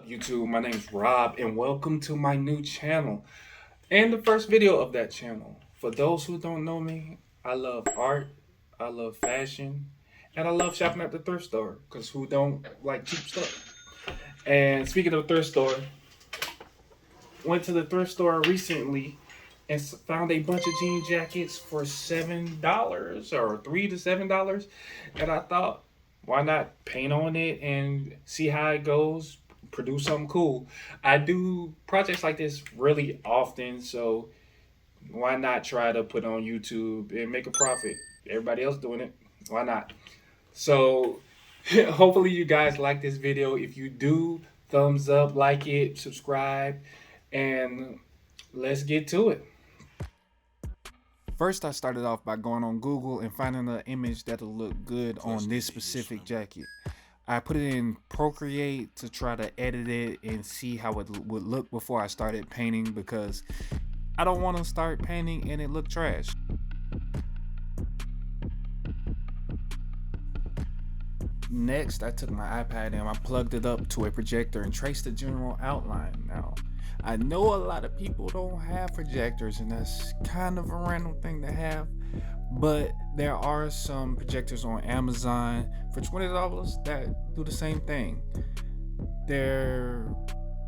YouTube? My name's Rob, and welcome to my new channel and the first video of that channel. For those who don't know me, I love art, I love fashion, and I love shopping at the thrift store because who don't like cheap stuff? And speaking of thrift store, went to the thrift store recently and found a bunch of jean jackets for $7 or $3 to $7, and I thought, why not paint on it and see how it goes? Produce something cool. I do projects like this really often, so why not try to put on YouTube and make a profit? Everybody else doing it, why not? So hopefully you guys like this video. If you do, thumbs up, like it, subscribe, and let's get to it. First, I started off by going on Google and finding an image that'll look good on this specific jacket. I put it in Procreate to try to edit it and see how it would look before I started painting, because I don't want to start painting and it look trash. Next, I took my iPad and I plugged it up to a projector and traced the general outline. Now, I know a lot of people don't have projectors, and that's kind of a random thing to have, but there are some projectors on Amazon for $20 that do the same thing. They're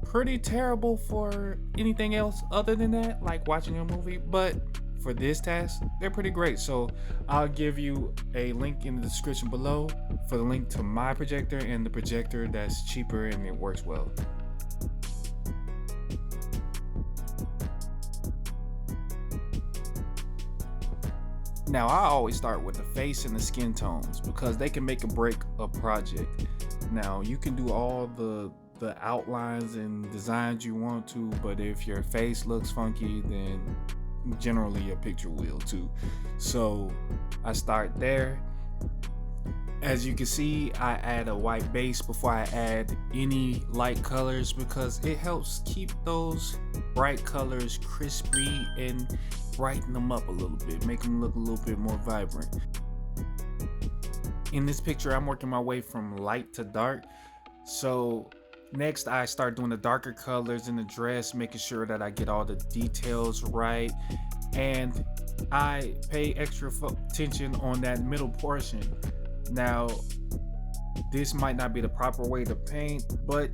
pretty terrible for anything else other than that, like watching a movie, but for this task, they're pretty great. So I'll give you a link in the description below for the link to my projector and the projector that's cheaper and it works well. Now, I always start with the face and the skin tones because they can make or break a project. Now, you can do all the outlines and designs you want to, but if your face looks funky, then generally your picture will too. So I start there. As you can see, I add a white base before I add any light colors because it helps keep those bright colors crispy and brighten them up a little bit, make them look a little bit more vibrant. In this picture, I'm working my way from light to dark. So next, I start doing the darker colors in the dress, making sure that I get all the details right. And I pay extra attention on that middle portion. Now, this might not be the proper way to paint, but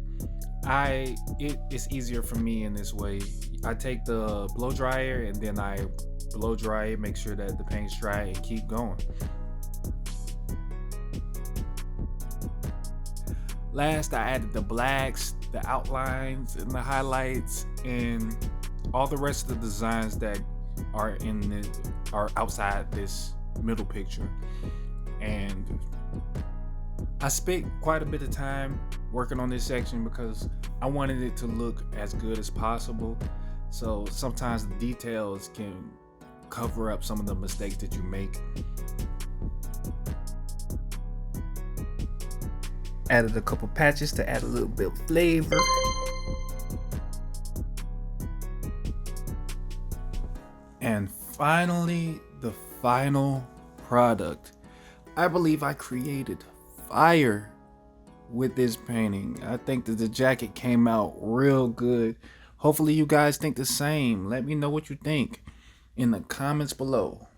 it's easier for me in this way. I take the blow dryer and then I blow dry it, make sure that the paint's dry, and keep going. Last, I added the blacks, the outlines, and the highlights, and all the rest of the designs that are outside this middle picture. And I spent quite a bit of time working on this section because I wanted it to look as good as possible. So sometimes the details can cover up some of the mistakes that you make. Added a couple patches to add a little bit of flavor. And finally, the final product. I believe I created fire with this painting. I think that the jacket came out real good. Hopefully you guys think the same. Let me know what you think in the comments below.